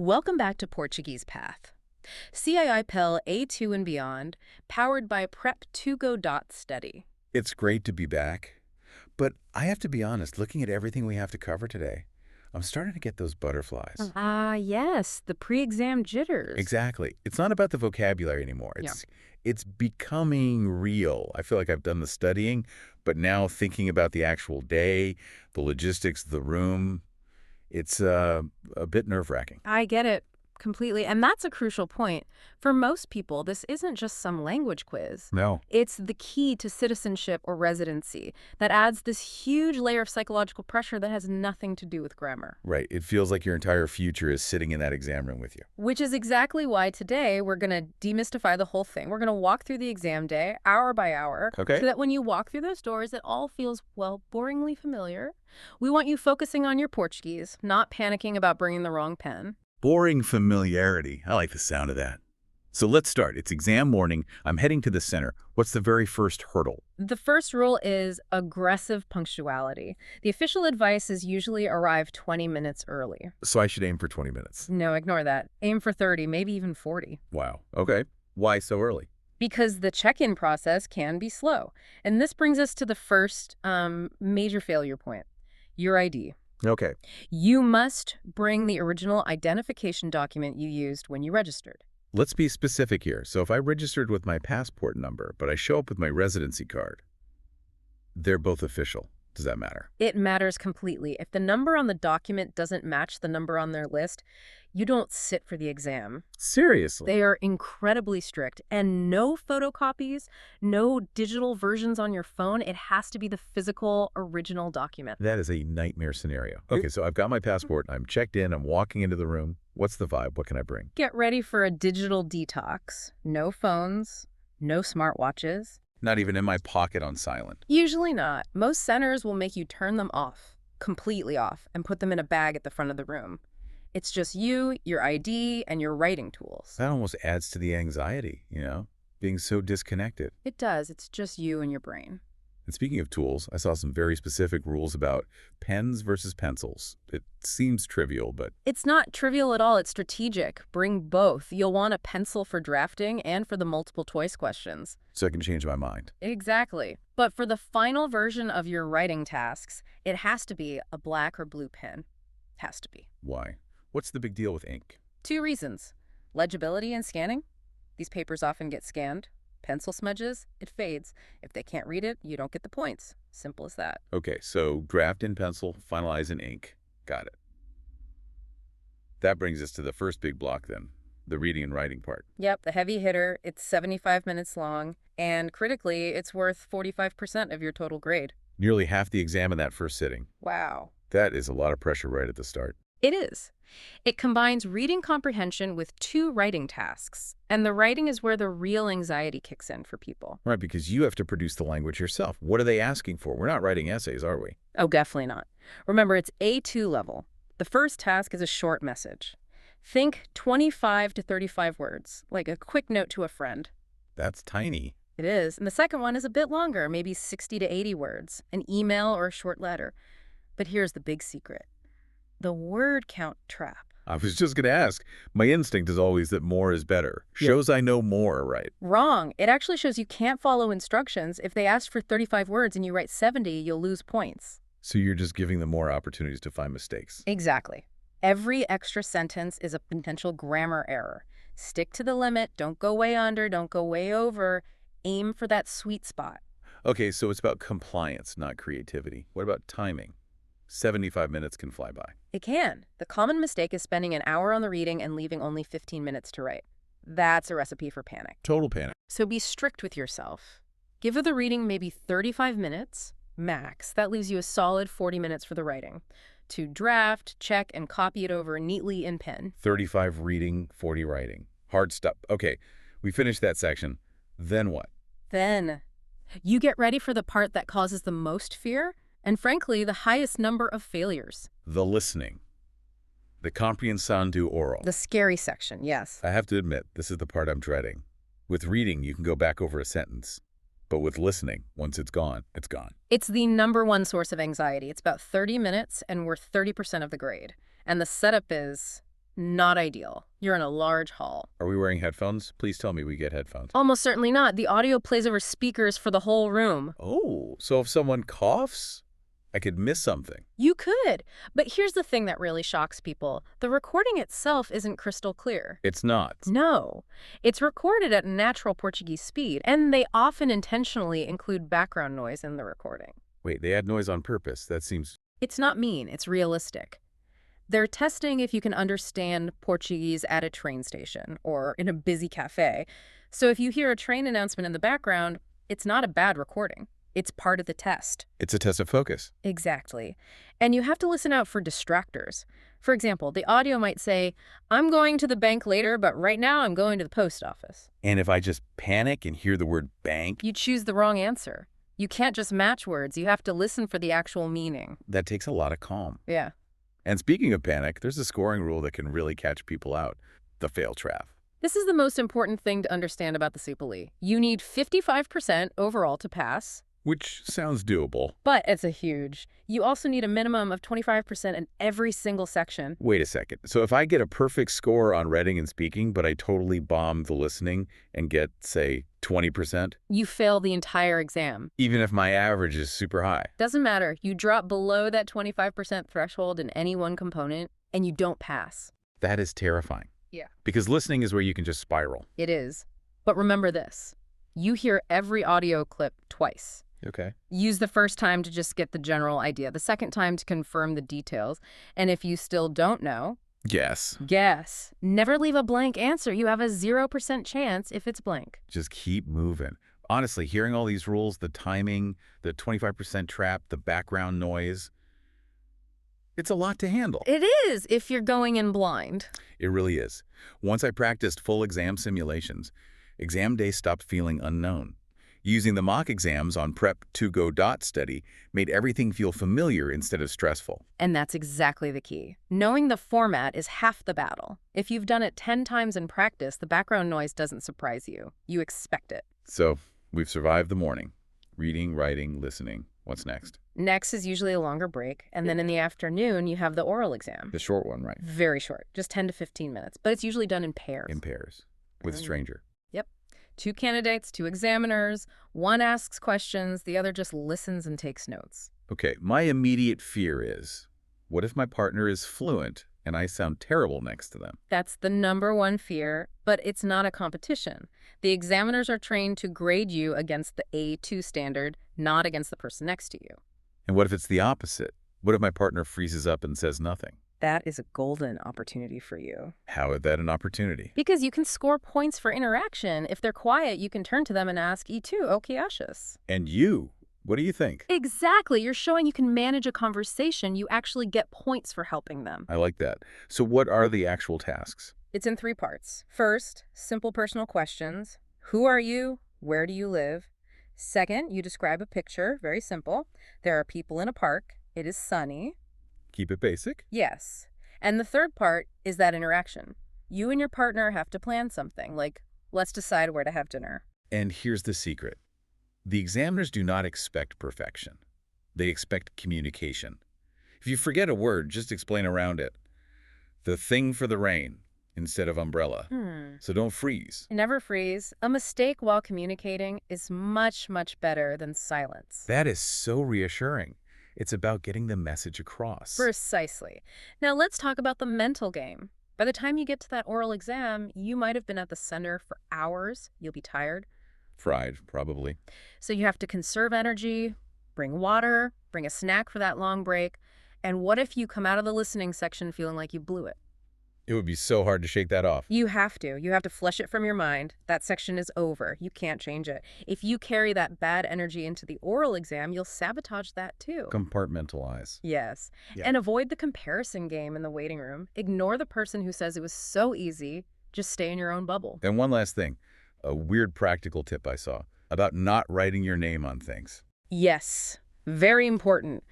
Welcome back to Portuguese Path. CIPLE A2 and Beyond, powered by Prep2Go study. It's great to be back, but I have to be honest, looking at everything we have to cover today, I'm starting to get those butterflies. Yes, the pre-exam jitters. Exactly. It's not about the vocabulary anymore. It's becoming real. I feel like I've done the studying, but now thinking about the actual day, the logistics of the room, it's a bit nerve-wracking. I get it completely, and that's a crucial point. For most people, this isn't just some language quiz. No. It's the key to citizenship or residency that adds this huge layer of psychological pressure that has nothing to do with grammar. Right. It feels like your entire future is sitting in that exam room with you. Which is exactly why today we're going to demystify the whole thing. We're going to walk through the exam day, hour by hour, Okay. so that when you walk through those doors, it all feels, well, boringly familiar. We want you focusing on your Portuguese, not panicking about bringing the wrong pen. Boring familiarity. I like the sound of that. So let's start. It's exam morning. I'm heading to the center. What's the very first hurdle? The first rule is aggressive punctuality. The official advice is usually arrive 20 minutes early. So I should aim for 20 minutes. No, ignore that. Aim for 30, maybe even 40. Wow. Okay. Why so early? Because the check-in process can be slow. And this brings us to the first major failure point, your ID. Okay. You must bring the original identification document you used when you registered. Let's be specific here. So if I registered with my passport number, but I show up with my residency card, they're both official. Does that matter? It matters completely. If the number on the document doesn't match the number on their list, you don't sit for the exam. Seriously? They are incredibly strict, and no photocopies, no digital versions on your phone. It has to be the physical, original document. That is a nightmare scenario. Okay, so I've got my passport. I'm checked in. I'm walking into the room. What's the vibe? What can I bring? Get ready for a digital detox. No phones, no smartwatches. Not even in my pocket on silent. Usually not. Most centers will make you turn them off, completely off, and put them in a bag at the front of the room. It's just you, your ID, and your writing tools. That almost adds to the anxiety, being so disconnected. It does. It's just you and your brain. And speaking of tools, I saw some very specific rules about pens versus pencils. It seems trivial, but... It's not trivial at all. It's strategic. Bring both. You'll want a pencil for drafting and for the multiple choice questions. So I can change my mind. Exactly. But for the final version of your writing tasks, it has to be a black or blue pen. Has to be. Why? What's the big deal with ink? 2 reasons. Legibility and scanning. These papers often get scanned. Pencil smudges, it fades. If they can't read it, you don't get the points. Simple as that. Okay, so draft in pencil, finalize in ink. Got it. That brings us to the first big block then, the reading and writing part. Yep, the heavy hitter. It's 75 minutes long, and critically, it's worth 45% of your total grade. Nearly half the exam in that first sitting. Wow. That is a lot of pressure right at the start. It is. It combines reading comprehension with 2 writing tasks. And the writing is where the real anxiety kicks in for people. Right, because you have to produce the language yourself. What are they asking for? We're not writing essays, are we? Oh, definitely not. Remember, it's A2 level. The first task is a short message. Think 25 to 35 words, like a quick note to a friend. That's tiny. It is. And the second one is a bit longer, maybe 60 to 80 words, an email or a short letter. But here's the big secret. The word count trap. I was just going to ask. My instinct is always that more is better. Shows I know more, right? Wrong. It actually shows you can't follow instructions. If they ask for 35 words and you write 70, you'll lose points. So you're just giving them more opportunities to find mistakes. Exactly. Every extra sentence is a potential grammar error. Stick to the limit. Don't go way under. Don't go way over. Aim for that sweet spot. Okay, so it's about compliance, not creativity. What about timing? 75 minutes can fly by. It can. The common mistake is spending an hour on the reading and leaving only 15 minutes to write. That's a recipe for panic. Total panic. So be strict with yourself. Give the reading maybe 35 minutes, max. That leaves you a solid 40 minutes for the writing. To draft, check, and copy it over neatly in pen. 35 reading, 40 writing. Hard stuff. Okay, we finished that section. Then what? Then you get ready for the part that causes the most fear, and frankly, the highest number of failures. The listening. The comprehension du oral. The scary section, yes. I have to admit, this is the part I'm dreading. With reading, you can go back over a sentence. But with listening, once it's gone, it's gone. It's the #1 source of anxiety. It's about 30 minutes and worth 30% of the grade. And the setup is not ideal. You're in a large hall. Are we wearing headphones? Please tell me we get headphones. Almost certainly not. The audio plays over speakers for the whole room. Oh, so if someone coughs, I could miss something. You could. But here's the thing that really shocks people. The recording itself isn't crystal clear. It's not. No. It's recorded at natural Portuguese speed, and they often intentionally include background noise in the recording. Wait, they add noise on purpose. That seems... It's not mean, it's realistic. They're testing if you can understand Portuguese at a train station or in a busy cafe. So if you hear a train announcement in the background, it's not a bad recording. It's part of the test. It's a test of focus. Exactly. And you have to listen out for distractors. For example, the audio might say, I'm going to the bank later, but right now I'm going to the post office. And if I just panic and hear the word bank... You choose the wrong answer. You can't just match words. You have to listen for the actual meaning. That takes a lot of calm. Yeah. And speaking of panic, there's a scoring rule that can really catch people out. The fail trap. This is the most important thing to understand about the CIPLE A. You need 55% overall to pass. Which sounds doable. But it's a huge. You also need a minimum of 25% in every single section. Wait a second. So if I get a perfect score on reading and speaking, but I totally bomb the listening and get, say, 20%? You fail the entire exam. Even if my average is super high? Doesn't matter. You drop below that 25% threshold in any one component, and you don't pass. That is terrifying. Yeah. Because listening is where you can just spiral. It is. But remember this. You hear every audio clip twice. Okay. Use the first time to just get the general idea, the second time to confirm the details. And if you still don't know, Guess. guess. Never leave a blank answer. You have a 0% chance if it's blank. Just keep moving. Honestly, hearing all these rules, the timing, the 25% trap, the background noise, it's a lot to handle. It is if you're going in blind. It really is. Once I practiced full exam simulations, exam day stopped feeling unknown. Using the mock exams on Prep 2 Go study made everything feel familiar instead of stressful. And that's exactly the key. Knowing the format is half the battle. If you've done it 10 times in practice, the background noise doesn't surprise you. You expect it. So, we've survived the morning. Reading, writing, listening. What's next? Next is usually a longer break, and then in the afternoon, you have the oral exam. The short one, right? Very short, just 10 to 15 minutes, but it's usually done in pairs. In pairs. With a stranger. Yep. 2 candidates, 2 examiners. One asks questions, the other just listens and takes notes. Okay, my immediate fear is, what if my partner is fluent and I sound terrible next to them? That's the #1 fear, but it's not a competition. The examiners are trained to grade you against the A2 standard, not against the person next to you. And what if it's the opposite? What if my partner freezes up and says nothing? That is a golden opportunity for you. How is that an opportunity? Because you can score points for interaction. If they're quiet, you can turn to them and ask, E2, okiashis. And you, what do you think? Exactly. You're showing you can manage a conversation. You actually get points for helping them. I like that. So what are the actual tasks? It's in 3 parts. First, simple personal questions. Who are you? Where do you live? Second, you describe a picture. Very simple. There are people in a park. It is sunny. Keep it basic? Yes. And the third part is that interaction. You and your partner have to plan something, like, let's decide where to have dinner. And here's the secret. The examiners do not expect perfection. They expect communication. If you forget a word, just explain around it. The thing for the rain instead of umbrella. So don't freeze. Never freeze. A mistake while communicating is much, much better than silence. That is so reassuring. It's about getting the message across. Precisely. Now let's talk about the mental game. By the time you get to that oral exam, you might have been at the center for hours. You'll be tired. Fried, probably. So you have to conserve energy, bring water, bring a snack for that long break. And what if you come out of the listening section feeling like you blew it? It would be so hard to shake that off. You have to. You have to flush it from your mind. That section is over. You can't change it. If you carry that bad energy into the oral exam, you'll sabotage that too. Compartmentalize. Yes. Yeah. And avoid the comparison game in the waiting room. Ignore the person who says it was so easy. Just stay in your own bubble. And one last thing, a weird practical tip I saw about not writing your name on things. Yes. Very important.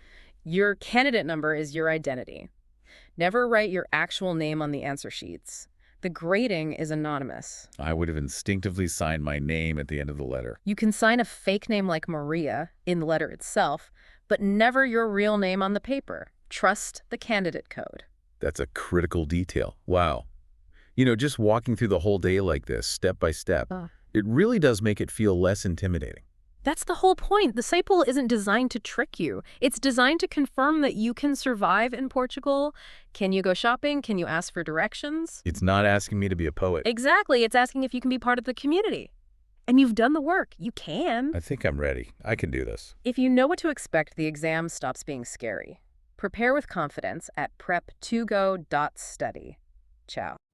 Your candidate number is your identity. Never write your actual name on the answer sheets. The grading is anonymous. I would have instinctively signed my name at the end of the letter. You can sign a fake name like Maria in the letter itself, but never your real name on the paper. Trust the candidate code. That's a critical detail. Wow. Just walking through the whole day like this, step by step, Uh, it really does make it feel less intimidating. That's the whole point. The CIPLE isn't designed to trick you. It's designed to confirm that you can survive in Portugal. Can you go shopping? Can you ask for directions? It's not asking me to be a poet. Exactly. It's asking if you can be part of the community. And you've done the work. You can. I think I'm ready. I can do this. If you know what to expect, the exam stops being scary. Prepare with confidence at prep2go.study. Ciao.